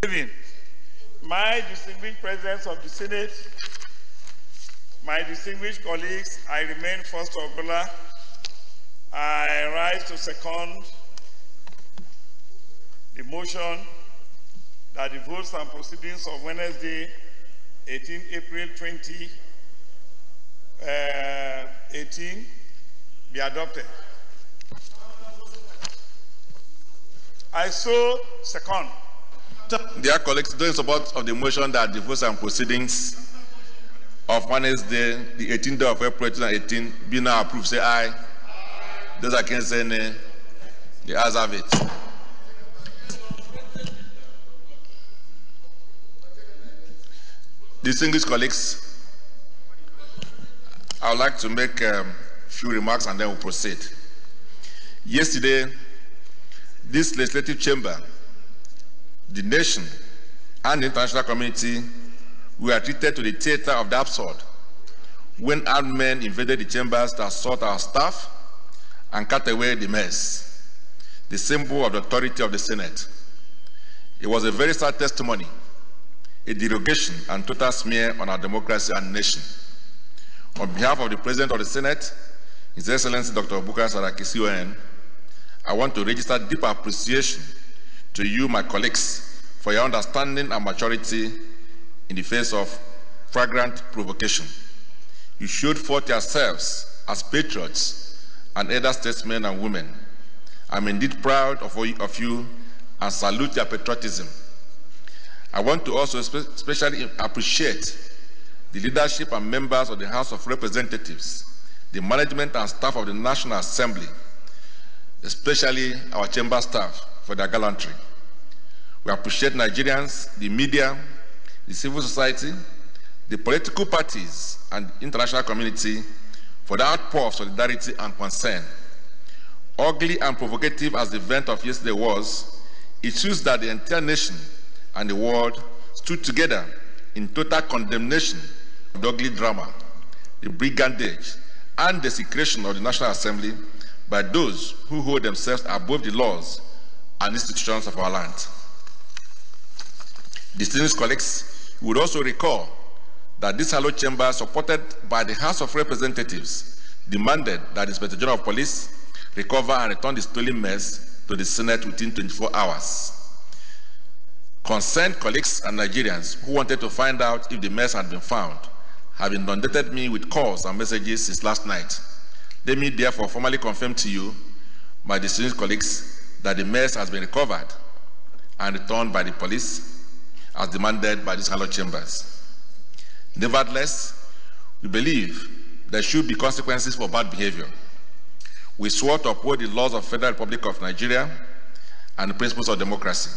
Good evening. My distinguished presence of the Senate, my distinguished colleagues, I remain first of all. I rise to second the motion that the votes and proceedings of Wednesday, 18 April 2018 be adopted. I so second. Dear colleagues, those in support of the motion that the votes and proceedings of Wednesday, the 18th day of April 2018 be now approved, say aye. Those against say nay. The ayes have it. Distinguished colleagues, I would like to make a few remarks and then we'll proceed. Yesterday, this legislative chamber, the nation, and the international community were treated to the theater of the absurd when armed men invaded the chambers to assault our staff and cut away the mess, the symbol of the authority of the Senate. It was a very sad testimony, a derogation and total smear on our democracy and nation. On behalf of the President of the Senate, His Excellency Dr. Bukar Saraki, CON, I want to register deep appreciation to you, my colleagues, for your understanding and maturity in the face of flagrant provocation. You showed forth yourselves as patriots and elder statesmen and women. I'm indeed proud of you and salute your patriotism. I want to also especially appreciate the leadership and members of the House of Representatives, the management and staff of the National Assembly, especially our chamber staff, for their gallantry. We appreciate Nigerians, the media, the civil society, the political parties, and international community for the outpour of solidarity and concern. Ugly and provocative as the event of yesterday was, it shows that the entire nation and the world stood together in total condemnation of the ugly drama, the brigandage, and desecration of the National Assembly by those who hold themselves above the laws and institutions of our land. Distinguished colleagues, you would also recall that this hallowed chamber, supported by the House of Representatives, demanded that the Inspector General of Police recover and return the stolen mess to the Senate within 24 hours. Concerned colleagues and Nigerians who wanted to find out if the mess had been found have inundated me with calls and messages since last night. Let me therefore formally confirm to you, my distinguished colleagues, that the mess has been recovered and returned by the police as demanded by these hallowed chambers. Nevertheless, we believe there should be consequences for bad behavior. We swore to uphold the laws of the Federal Republic of Nigeria and the principles of democracy.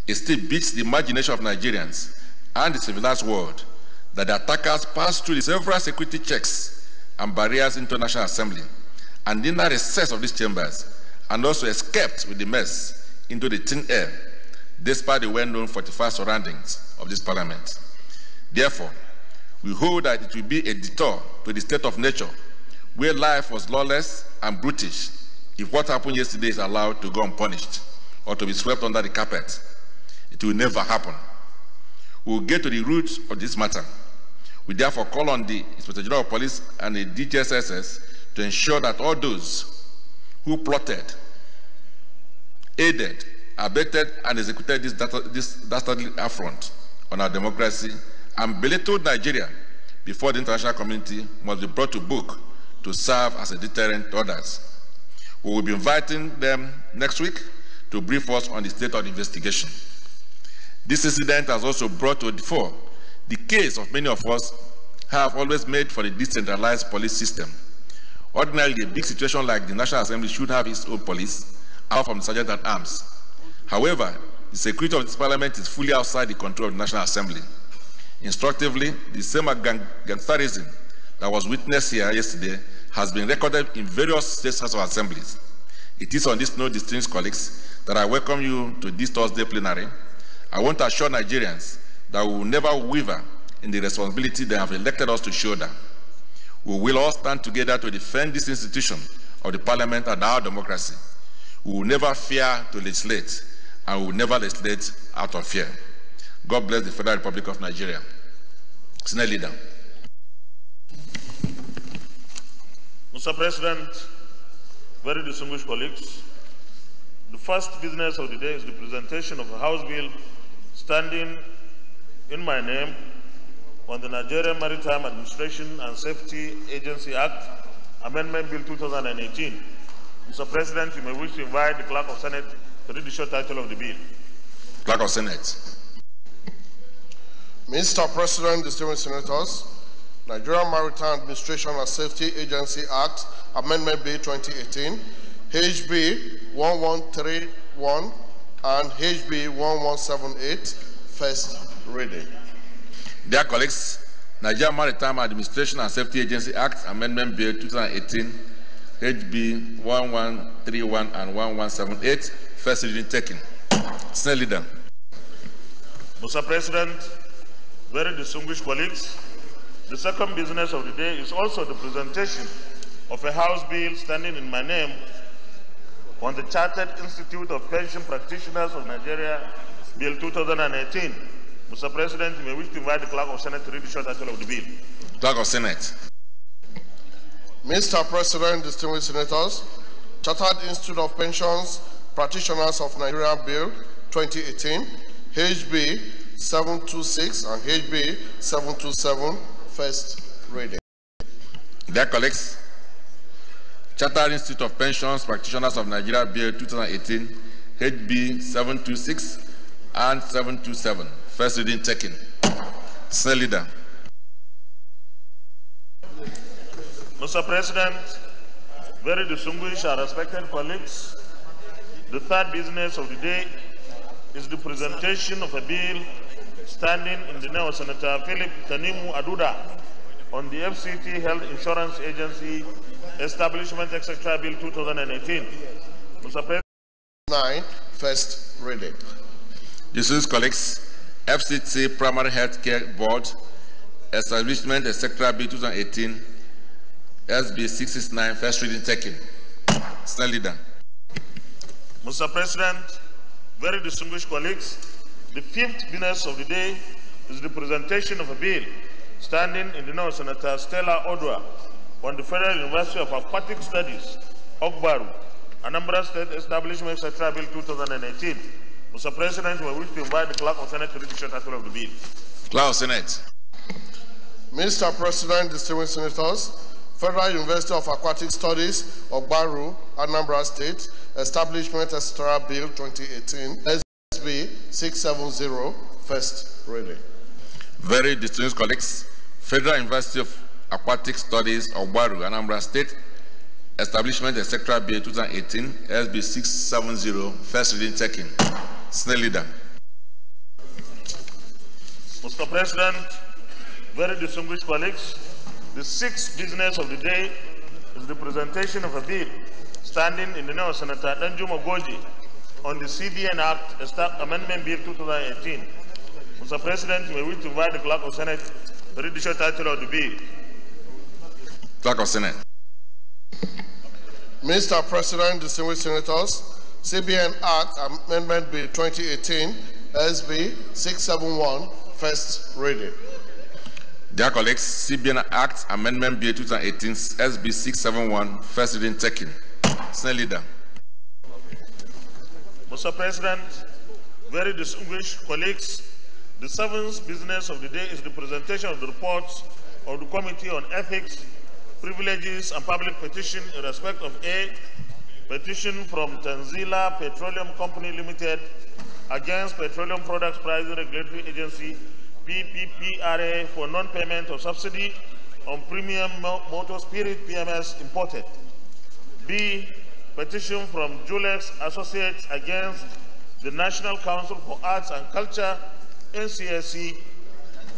It still beats the imagination of Nigerians and the civilized world that the attackers passed through the several security checks and barriers into the National Assembly and in the recess of these chambers, and also escaped with the mess into the thin air, despite the well-known fortified surroundings of this parliament. Therefore, we hold that it will be a detour to the state of nature, where life was lawless and brutish, if what happened yesterday is allowed to go unpunished or to be swept under the carpet. It will never happen. We will get to the roots of this matter. We therefore call on the Inspector General of Police and the DGSSS to ensure that all those who plotted, aided, abetted, and executed this dastardly affront on our democracy and belittled Nigeria before the international community must be brought to book to serve as a deterrent to others. We will be inviting them next week to brief us on the state of the investigation. This incident has also brought to the fore the case of many of us have always made for the decentralized police system. Ordinarily, a big situation like the National Assembly should have its own police, out from the Sergeant at Arms. However, the security of this parliament is fully outside the control of the National Assembly. Instructively, the same gangsterism that was witnessed here yesterday has been recorded in various state House of Assemblies. It is on this note, distinguished colleagues, that I welcome you to this Thursday plenary. I want to assure Nigerians that we will never waver in the responsibility they have elected us to shoulder. We will all stand together to defend this institution of the parliament and our democracy. We will never fear to legislate, and we will never legislate out of fear. God bless the Federal Republic of Nigeria. Senior Leader. Mr. President, very distinguished colleagues, the first business of the day is the presentation of a House bill standing in my name on the Nigerian Maritime Administration and Safety Agency Act, Amendment Bill 2018. Mr. President, you may wish to invite the Clerk of Senate to read the short title of the bill. Clerk of Senate. Mr. President, distinguished senators, Nigerian Maritime Administration and Safety Agency Act, Amendment Bill 2018, HB 1131 and HB 1178, first reading. Dear colleagues, Nigerian Maritime Administration and Safety Agency Act, Amendment Bill 2018, HB 1131 and 1178, first reading taken. Senior Leader. Mr. President, very distinguished colleagues, the second business of the day is also the presentation of a House bill standing in my name on the Chartered Institute of Pension Practitioners of Nigeria, Bill 2018. Mr. President, you may wish to invite the Clerk of Senate to read the short title of the bill. Clerk of Senate. Mr. President, distinguished senators, Chartered Institute of Pensions Practitioners of Nigeria Bill 2018, HB 726 and HB 727, first reading. Dear colleagues, Chartered Institute of Pensions Practitioners of Nigeria Bill 2018, HB 726 and 727, first reading taken. Senior Leader. Mr. President, very distinguished and respected colleagues, the third business of the day is the presentation of a bill standing in the name of Senator Philip Tanimu Aduda on the FCT Health Insurance Agency Establishment, etc. Bill 2018. Mr. President. 9, first reading. Distinguished colleagues, FCT Primary Health Care Board Establishment, etc. Bill 2018, SB 669, first reading taken. Senior Leader. Mr. President, very distinguished colleagues, the fifth business of the day is the presentation of a bill standing in the name of Senator Stella Odwa on the Federal University of Aquatic Studies, Ogbaru, Anambra State Establishment, etc. Bill 2018. Mr. President, we wish to invite the Clerk of Senate to read the short title of the bill. Clerk of Senate. Mr. President, distinguished senators, Federal University of Aquatic Studies, Ogbaru, Anambra State, Establishment, etc. Bill 2018, SB 670, first reading. Very distinguished colleagues, Federal University of Aquatic Studies, Ogbaru, Anambra State, Establishment, etc. Bill 2018, SB 670, first reading taken. Senior Leader. Mr. President, very distinguished colleagues, the sixth business of the day is the presentation of a bill standing in the name of Senator Danjuma Goji on the CBN Act, Amendment Bill 2018. Mr. President, you may wish to invite the Clerk of Senate to read the short title of the bill. Clerk of Senate. Mr. President, distinguished senators, CBN Act Amendment Bill 2018, SB 671, first reading. Dear colleagues, CBN Act Amendment Bill 2018, SB 671, first reading taken. Senior Leader. Mr. President, very distinguished colleagues, the seventh business of the day is the presentation of the reports of the Committee on Ethics, Privileges and Public Petition in respect of a petition from Tanzila Petroleum Company Limited against Petroleum Products Pricing Regulatory Agency, PPPRA, for non-payment of subsidy on premium motor spirit PMS imported. B, petition from Julex Associates against the National Council for Arts and Culture, NCSC,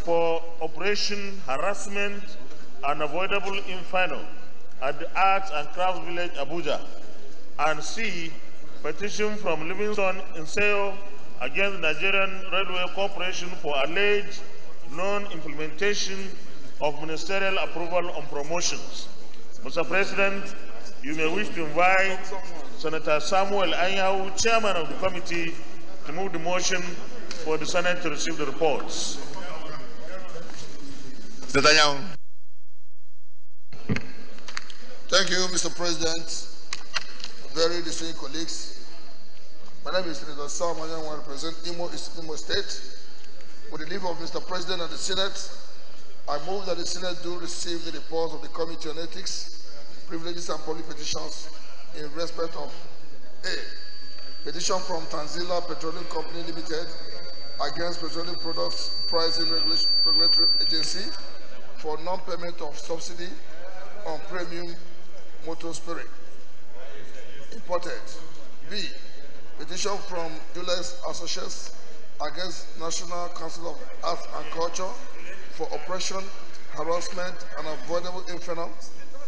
for operation harassment unavoidable infernal at the Arts and Crafts Village, Abuja. And C, petition from Livingston Inseo against the Nigerian Railway Corporation for alleged non-implementation of ministerial approval on promotions. Mr. President, you may wish to invite Senator Samuel Anyahu, Chairman of the Committee, to move the motion for the Senate to receive the reports. Thank you, Mr. President. Very distinguished colleagues. My name is Senator Sam. I want to represent Imo State. With the leave of Mr. President and the Senate, I move that the Senate do receive the reports of the Committee on Ethics, Privileges and Public Petitions in respect of A. Petition from Tanzila Petroleum Company Limited against Petroleum Products Pricing Regulatory Agency for non-payment of subsidy on premium motor spirit imported. B. Petition from Julius Associates against National Council of Arts and Culture for oppression, harassment, and avoidable inferno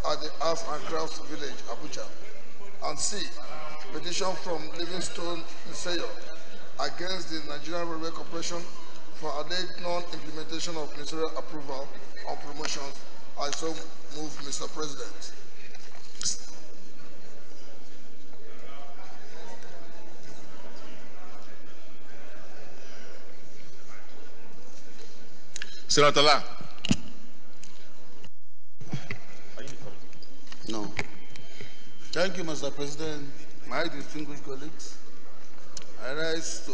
at the Arts and Crafts Village, Abuja. And C. Petition from Livingstone Nseyo against the Nigerian Railway Corporation for alleged non-implementation of ministerial approval on promotions. I so move, Mr. President. Senator La. No. Thank you, Mr. President. My distinguished colleagues, I rise to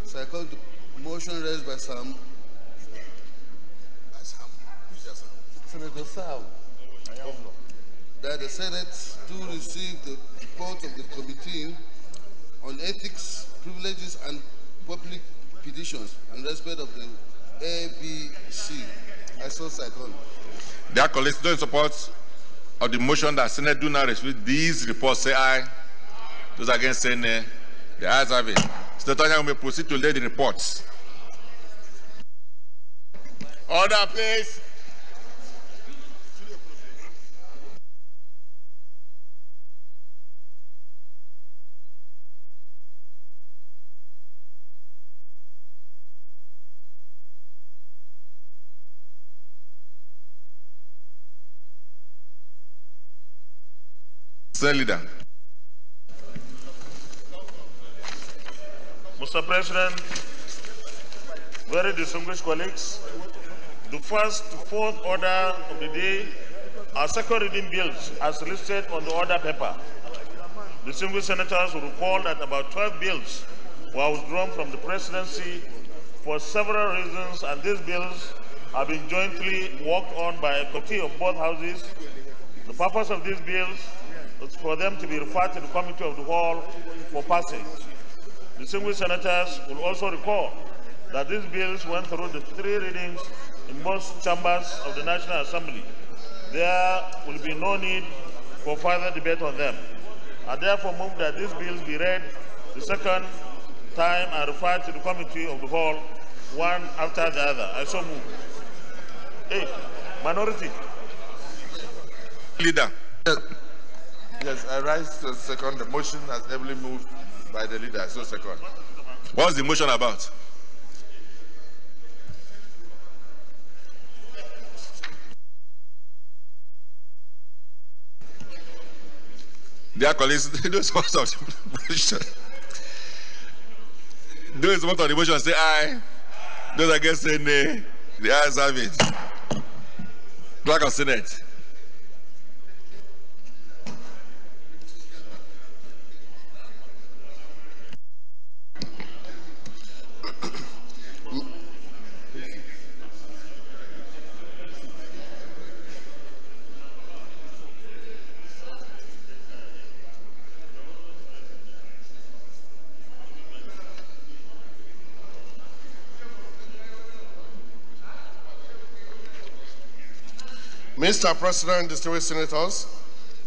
second the motion raised by Senator Sam that the Senate do receive the report of the Committee on Ethics, Privileges and Public Petitions in respect of the ABC. I so second. Their colleagues don't support of the motion that Senate do not receive these reports, say aye. Those against say nay. The ayes have it. Senator may proceed to lay the reports. Order, please. Senate Leader. Mr. President, very distinguished colleagues, the first to fourth order of the day are second reading bills as listed on the order paper. Distinguished senators will recall that about 12 bills were withdrawn from the presidency for several reasons, and these bills have been jointly worked on by a committee of both houses. The purpose of these bills is for them to be referred to the Committee of the Whole for passage. Distinguished senators will also recall that these bills went through the 3 readings in most chambers of the National Assembly. There will be no need for further debate on them. I therefore move that these bills be read the second time and referred to the Committee of the Whole, one after the other. I so move. Hey, minority. Leader. Yes, I rise to second the motion as heavily moved by the leader. So second. What's the motion about? Dear colleagues, those supporters of the motion. Those supporters of the motion say aye. Those against say nay. The ayes have it. Clerk of Senate. Mr. President, distinguished senators,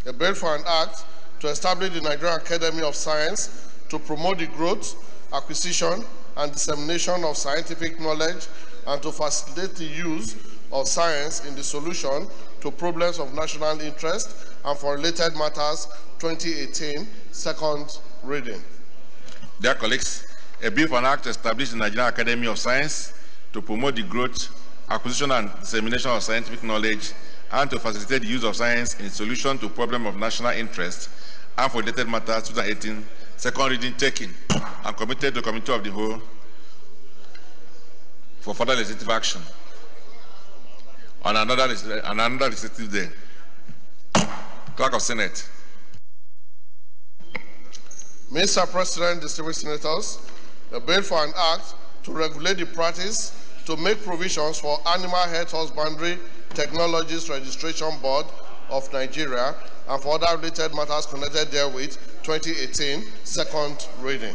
a bill for an act to establish the Nigerian Academy of Science to promote the growth, acquisition, and dissemination of scientific knowledge and to facilitate the use of science in the solution to problems of national interest and for related matters, 2018, second reading. Dear colleagues, a bill for an act to establish the Nigerian Academy of Science to promote the growth, acquisition, and dissemination of scientific knowledge and to facilitate the use of science in solution to problems of national interest and for related matters, 2018, second reading taken, and committed to the Committee of the Whole for further legislative action on another legislative day. Clerk of Senate. Mr. President, distinguished senators, the bill for an act to regulate the practice to make provisions for Animal Health Husbandry Technologies Registration Board of Nigeria and for other related matters connected therewith, 2018, second reading.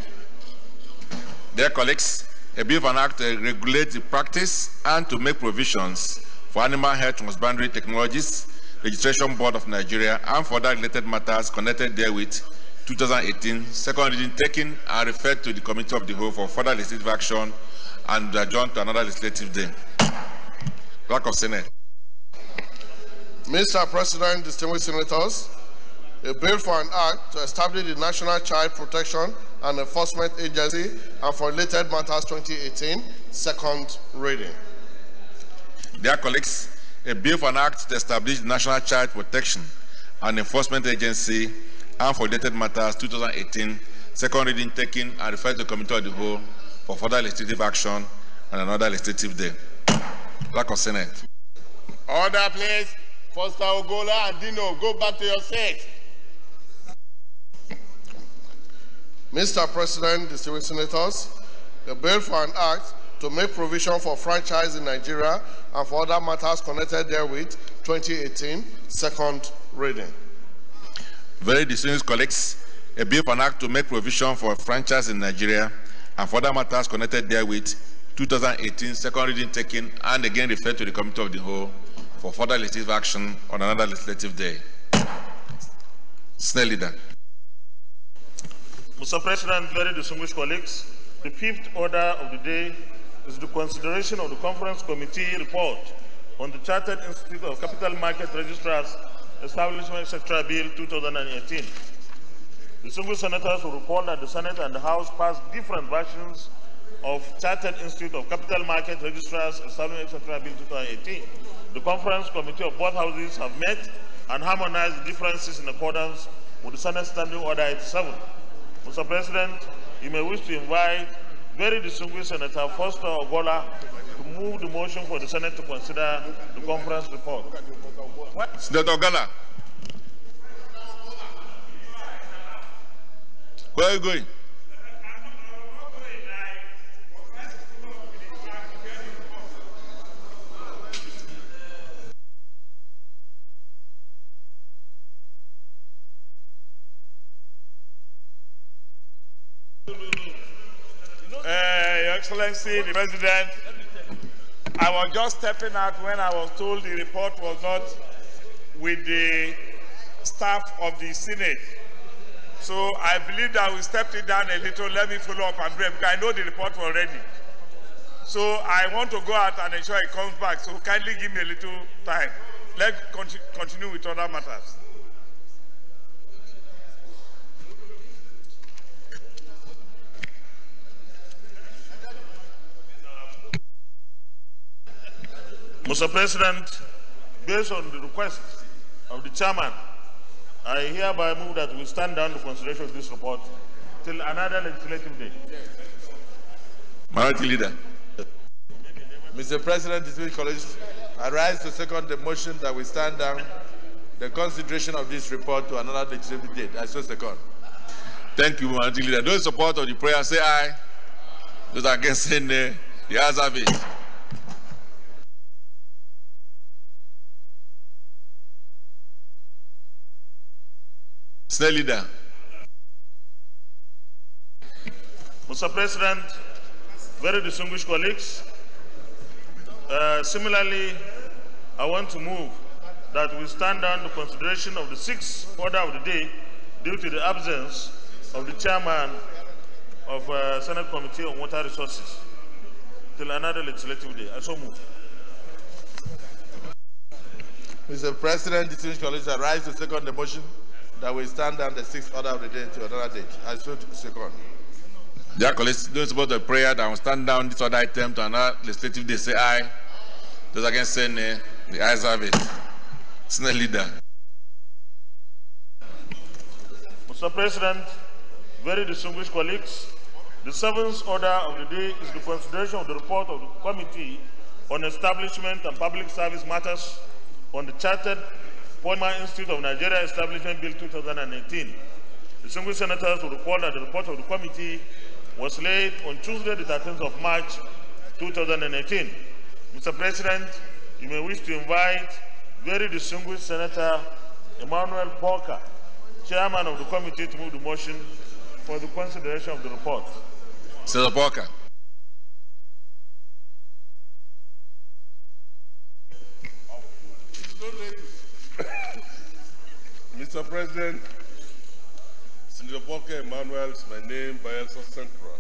Dear colleagues, a bill for an act to regulate the practice and to make provisions for Animal Health Husbandry Technologies Registration Board of Nigeria and for other related matters connected therewith, 2018, second reading taken and referred to the Committee of the Whole for further legislative action and adjourned to another legislative day. Clerk of Senate. Mr. President, distinguished senators, a bill for an act to establish the National Child Protection and Enforcement Agency and for related matters 2018, second reading. Dear colleagues, a bill for an act to establish the National Child Protection and Enforcement Agency and for related matters 2018, second reading taken and referred to the Committee of the Whole for further legislative action on another legislative day. Clerk of Senate. Order, please. Foster Ogola and Dino, go back to your seat. Mr. President, distinguished senators, a bill for an act to make provision for franchise in Nigeria and for other matters connected therewith, 2018, second reading. Very distinguished colleagues, a bill for an act to make provision for franchise in Nigeria and for other matters connected therewith, 2018, second reading taken and again referred to the Committee of the Whole for further legislative action on another legislative day. Snell Leader. Mr. President, very distinguished colleagues, the fifth order of the day is the consideration of the Conference Committee report on the Chartered Institute of Capital Market Registrars Establishment, etc. Bill 2018. Distinguished senators will recall that the Senate and the House passed different versions of Chartered Institute of Capital Market Registrars Establishment, etc. Bill 2018. The Conference Committee of both houses have met and harmonized the differences in accordance with the Senate Standing Order 87. Mr. President, you may wish to invite very distinguished Senator Foster Ogola to move the motion for the Senate to consider the conference report. Senator Ogola. Where are you going? Your Excellency, the President, I was just stepping out when I was told the report was not with the staff of the Senate. So I believe that we stepped it down a little. Let me follow up and break, because I know the report already. So I want to go out and ensure it comes back. So kindly give me a little time. Let's continue with other matters. Mr. President, based on the request of the chairman, I hereby move that we stand down the consideration of this report till another legislative day. Minority Leader. Mr. President, distinguished colleagues, I rise to second the motion that we stand down the consideration of this report to another legislative date. I so second. Thank you, Minority Leader. Those in support of the prayer say aye. Those against say nay. The ayes have it. Snell Leader. Mr. President, very distinguished colleagues, similarly, I want to move that we stand down the consideration of the sixth order of the day due to the absence of the chairman of Senate Committee on Water Resources till another legislative day. I so move. Mr. President, distinguished colleagues, I rise to second the motion that we stand down the sixth order of the day to another date. I so second. Dear colleagues, those about the prayer that will stand down this other item to another legislative day say aye. Those against say nay. The ayes have it. Snell Leader. Mr. President, Very distinguished colleagues, the seventh order of the day is the consideration of the report of the Committee on Establishment and Public Service Matters on the Chartered Polymer Institute of Nigeria Establishment Bill 2018. Distinguished senators will recall that the report of the committee was laid on Tuesday, the 13th of March, 2018. Mr. President, you may wish to invite very distinguished Senator Emmanuel Parker, Chairman of the committee, to move the motion for the consideration of the report. Senator Parker. Mr. President, Senator Parker Emmanuel is my name, Bayelsa Central.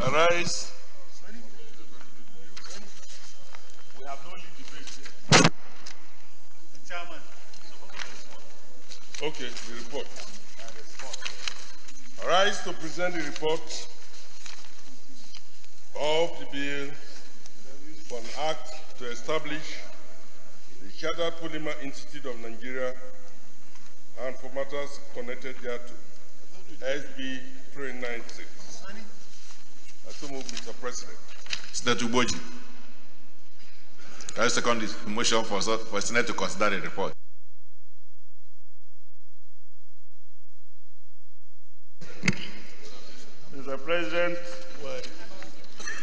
Arise. We have no lead debate here. The chairman. Okay, the report. Arise to present the report of the bill for an act to establish the Chartered Polymer Institute of Nigeria and for matters connected thereto, SB 396. I so move, Mr. President. Senator Uboji. I second this motion for Senate to consider the report. Mr. President,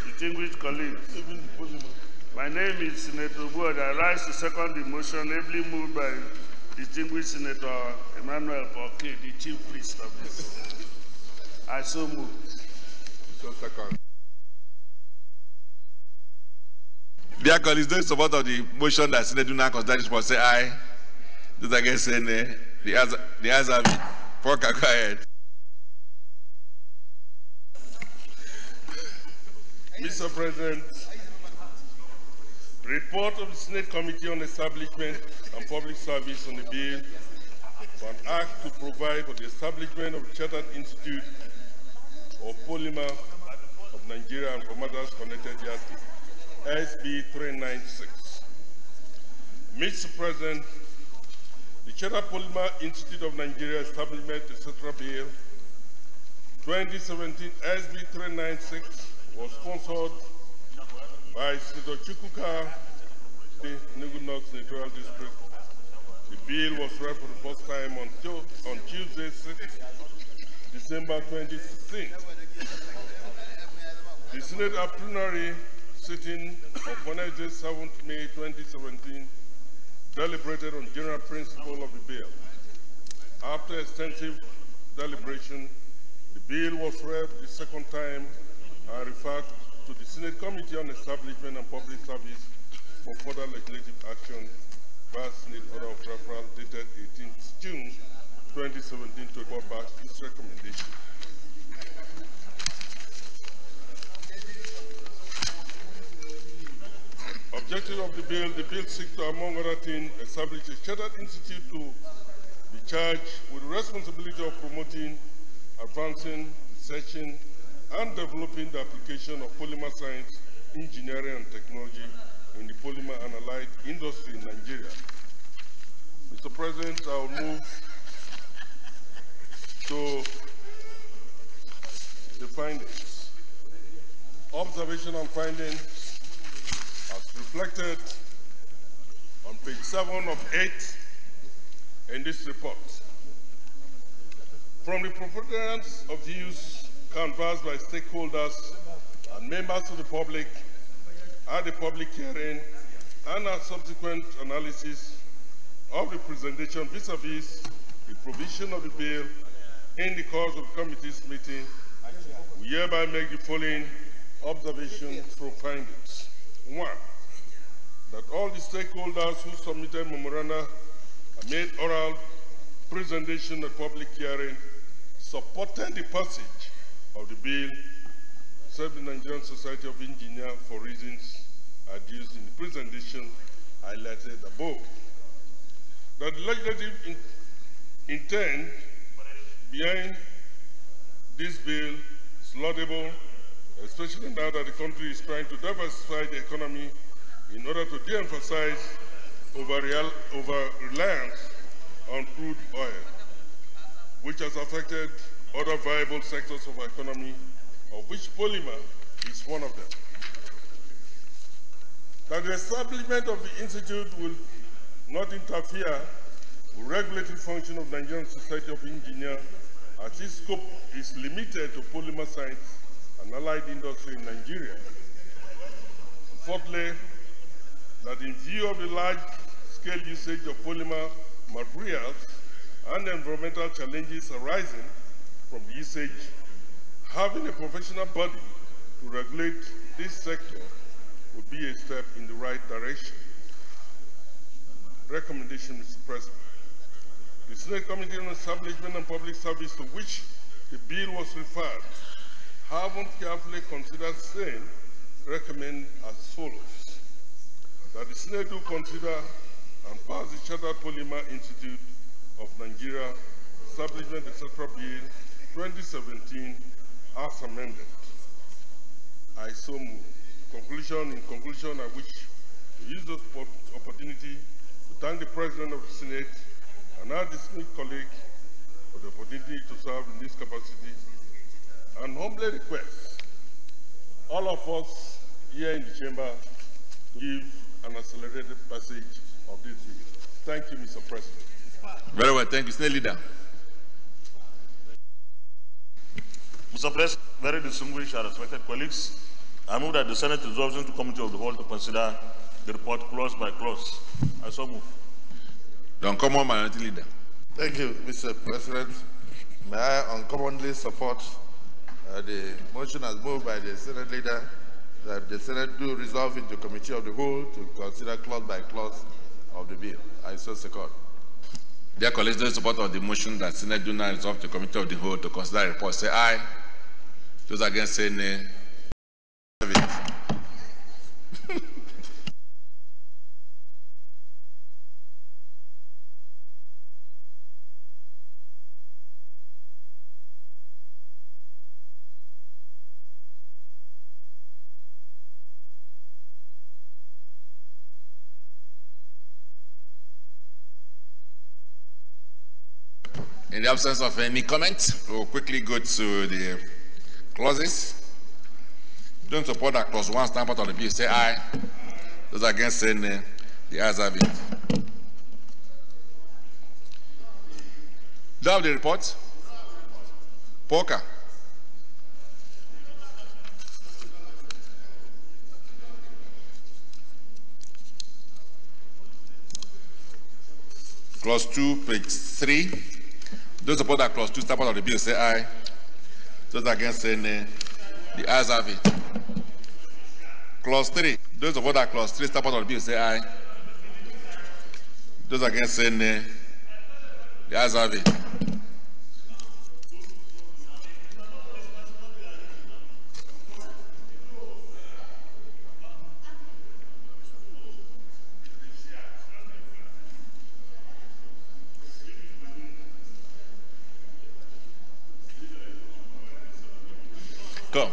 distinguished colleagues, my name is Senator Uboji. I rise to second the motion ably moved by distinguished Senator Emmanuel Parker, the chief priest of this. I so move. So second. Dear colleagues, those in support of the motion that Senate do not consider this report, say aye. Those against say nay. The ayes have it. Parker, go ahead. Mr. President, report of the Senate Committee on Establishment and Public Service on the bill for an act to provide for the establishment of the Chartered Institute of Polymer of Nigeria and for matters connected thereto, SB 396. Mr. President, the Chartered Polymer Institute of Nigeria Establishment, etc. Bill 2017 SB 396 was sponsored by Senator Chukwuka, the Enugu North Senatorial District. The bill was read for the first time on Tuesday, 6 December 2016. The Senate Plenary sitting of Wednesday, 7th May 2017, deliberated on general principle of the bill. After extensive deliberation, the bill was read the second time and referred to the Senate Committee on Establishment and Public Service for further legislative action by Senate Order of Referral dated 18th June 2017 to report back its recommendation. Objective of the bill seeks to, among other things, establish a Chartered Institute to be charged with the responsibility of promoting, advancing, researching, and developing the application of polymer science, engineering, and technology in the polymer and allied industry in Nigeria. Mr. President, I will move to the findings. Observation and findings as reflected on page 7 of 8 in this report. From the preponderance of views canvassed by stakeholders and members of the public at the public hearing and a subsequent analysis of the presentation vis-a-vis the provision of the bill in the course of the committee's meeting, we hereby make the following observations through findings. 1, that all the stakeholders who submitted memoranda and made oral presentation at public hearing supported the passage of the bill, except the Nigerian Society of Engineers for reasons adduced in the presentation highlighted above. That the legislative intent behind this bill is laudable, especially now that the country is trying to diversify the economy in order to de-emphasize over-reliance on crude oil, which has affected other viable sectors of our economy, of which polymer is one of them. That the establishment of the Institute will not interfere with regulatory function of the Nigerian Society of Engineers, as its scope is limited to polymer science and allied industry in Nigeria. And fourthly, that in view of the large-scale usage of polymer materials and the environmental challenges arising from the usage, having a professional body to regulate this sector would be a step in the right direction. Recommendation, Mr. President. The Senate Committee on Establishment and Public Service, to which the bill was referred, having carefully considered same, recommend as follows: that the Senate do consider and pass the Chartered Polymer Institute of Nigeria Establishment etc. Bill 2017 as amended. I so move. In conclusion, I wish to use this opportunity to thank the President of the Senate and our distinguished colleague for the opportunity to serve in this capacity, and humbly request all of us here in the chamber to give an accelerated passage of this bill. Thank you, Mr. President. Very well, thank you. Senate Leader. Mr. President, very distinguished and respected colleagues, I move that the Senate resolves into Committee of the Whole to consider the report clause by clause. I so move. The Uncommon Minority Leader. Thank you, Mr. President. May I uncommonly support the motion as moved by the Senate Leader that the Senate do resolve into Committee of the Whole to consider clause by clause of the bill. I so second. Dear colleagues, those in support of the motion that Senate do now resolve to Committee of the Whole to consider the report, say aye. Those against, say nay. In the absence of any comment, we'll quickly go to the clauses. Don't support that clause 1 stand part of the bill, say aye. Those against, say nay. The ayes have it. Do you have the report? Poker. Clause 2, page 3. Those support that clause 2 stand part of the bill, say aye. Those against, say nay. The ayes have it. Clause 3. Those support that clause 3 stand part of the bill, say aye. Those against, say nay. The ayes have it. Go.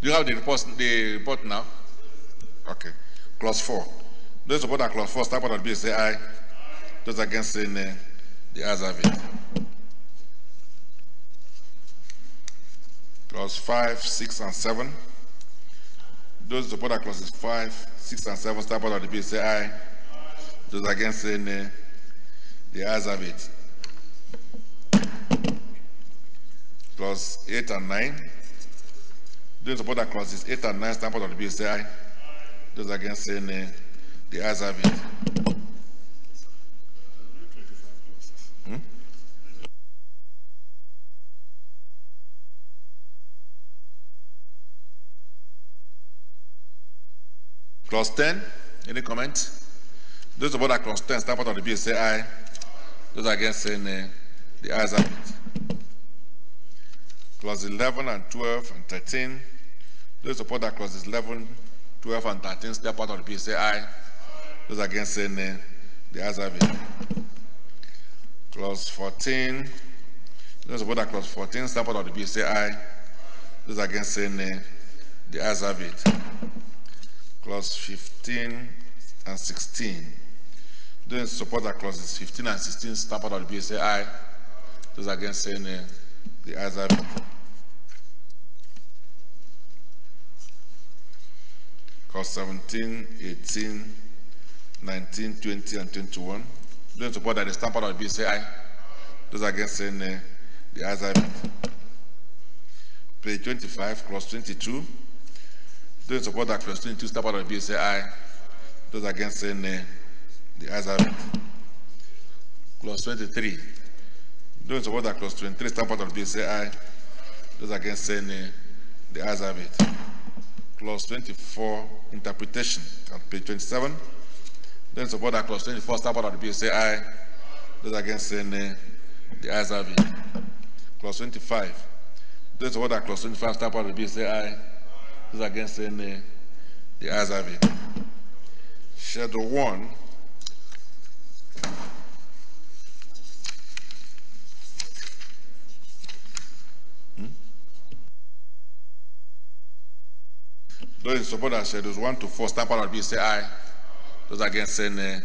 Do you have the report now? Okay. Clause 4. Those support that clause 4 stand part of the bill, say aye. Those against, say nay. The ayes have it. Clause 5, 6, and 7. Those support that clauses 5, 6, and 7 stand part of the bill, say aye. Those against, say nay. The ayes have it. Clause 8 and 9. Those support that clauses 8 and 9 stand part of the bill, say aye. Those against, say nay. The ayes have it. Clause 10, any comment? Those support that clause 10 stand part of the bill, say aye. Those against, say nay. The ayes have it. Clause 11 and 12 and 13. Those who support that clauses 11, 12, and 13 step out of the bill say aye. Those against say nay. The ayes have it. Clause 14. Those who support that clause 14 step out of the bill say aye. Those against say nay. The ayes have it. Clause 15 and 16. Those who support that clauses 15 and 16 step out of the bill say aye. Those against say nay. The ayes have it. Clause 17, 18, 19, 20, and 21. Those support that the stamp out of the bill say aye. Those against say nay. The ayes have it. Page 25, clause 22. Those support that clause 22 stamp out of the bill say aye. Those against say nay. The ayes have it. Clause 23. Those support that clause 23 stamp out of the bill say aye. Those against say nay. The ayes have it. Clause 24, interpretation, on page 27. Those support that clause 24 stamp out of the bill say aye. Those against say nay. The ayes have it. Clause 25. Those support that clause 25 stamp out of the bill say aye. Those against say nay. The ayes have it. Schedule 1. Those in support of schedules 1 to 4 stamp out of the bill say aye. Those against say nay.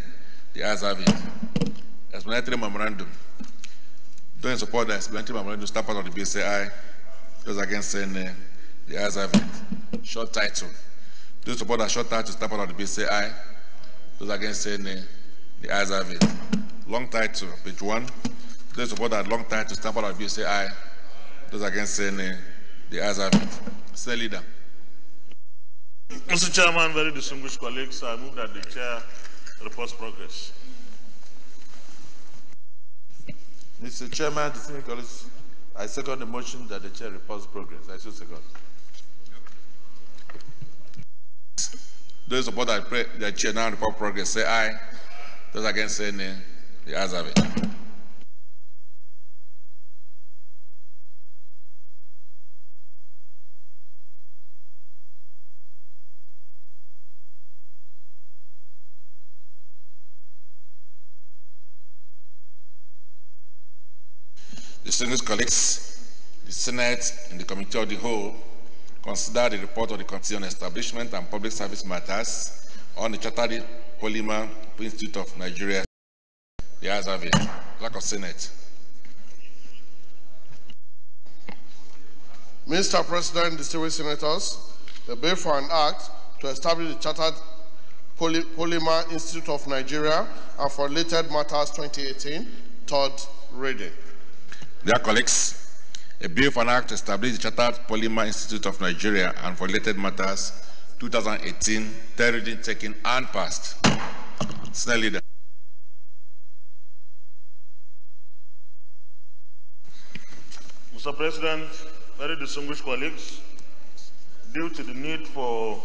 The ayes have it. Explanatory memorandum. Those in support of the explanatory memorandum stamp out of the bill say aye. Those against say nay. The ayes have it. Short title. Those in support of short title stamp out of the bill say aye. Those against say nay. The ayes have it. Long title, page 1. Those in support of long title stamp out of the bill say aye. Those against say nay. The ayes have it. Say leader. Mr. Chairman, very distinguished colleagues, I move that the chair reports progress. Mr. Chairman, distinguished colleagues, I second the motion that the chair reports progress. I so second. Those support that the chair now report progress say aye. Those against say nay. The ayes have it. Distinguished colleagues, the Senate and the Committee of the Whole consider the report of the Committee on Establishment and Public Service Matters on the Chartered Polymer Institute of Nigeria. The ayes have it. Clerk of Senate. Mr. President, distinguished senators, the bill for an act to establish the Chartered Polymer Institute of Nigeria and for related matters 2018, third reading. Dear colleagues, a bill for an act to establish the Chartered Polymer Institute of Nigeria and for related matters 2018, third reading taken and passed. Senate Leader. Mr. President, very distinguished colleagues, due to the need for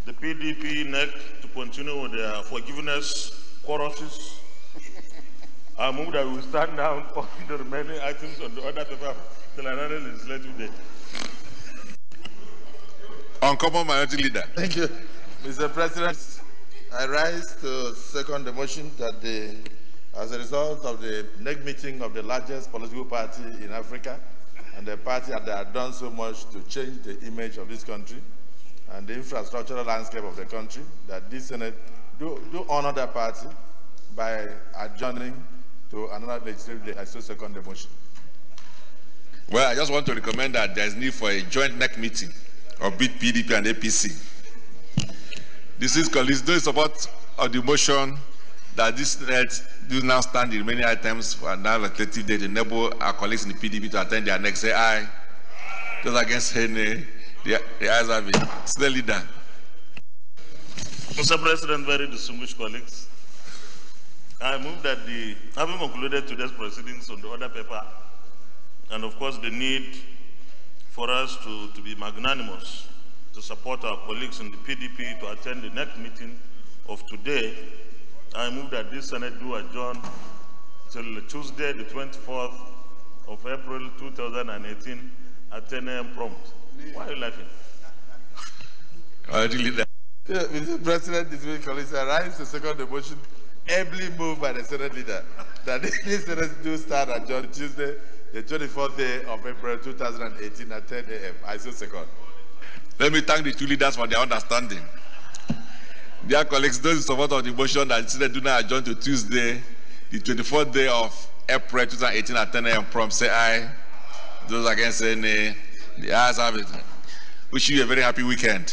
the PDP NEC to continue with their forgiveness choruses, I move that we stand down on the remaining items on the other paper till another legislative day. Uncommon Minority Leader. Thank you. Mr. President, I rise to second the motion that as a result of the next meeting of the largest political party in Africa and the party that have done so much to change the image of this country and the infrastructural landscape of the country, that this Senate do honor that party by adjourning to another legislative day. I so second the motion. Well, I just want to recommend that there is need for a joint NEC meeting of both PDP and APC. This is colleagues, those support of the motion that this Senate do now stand the remaining items for another legislative day to enable our colleagues in the PDP to attend their next. Say aye. Those against say nay. The ayes have it. Senate Leader. Mr. President, very distinguished colleagues, I move that having concluded today's proceedings on the other paper, and of course the need for us to be magnanimous, to support our colleagues in the PDP to attend the next meeting of today, I move that this Senate do adjourn till Tuesday, the 24th of April 2018 at 10 a.m. prompt. Why are you laughing? Mr. President, distinguished colleagues, I rise to second the motion ably moved by the Senate leader that the Senate do start adjourned Tuesday, the 24th day of April 2018 at 10 a.m. I so second. Let me thank the two leaders for their understanding. Dear colleagues, those in support of the motion that the Senate do not adjourn to Tuesday, the 24th day of April 2018 at 10 a.m. prompt, say aye. Those against say nay. The ayes have it. Wish you a very happy weekend.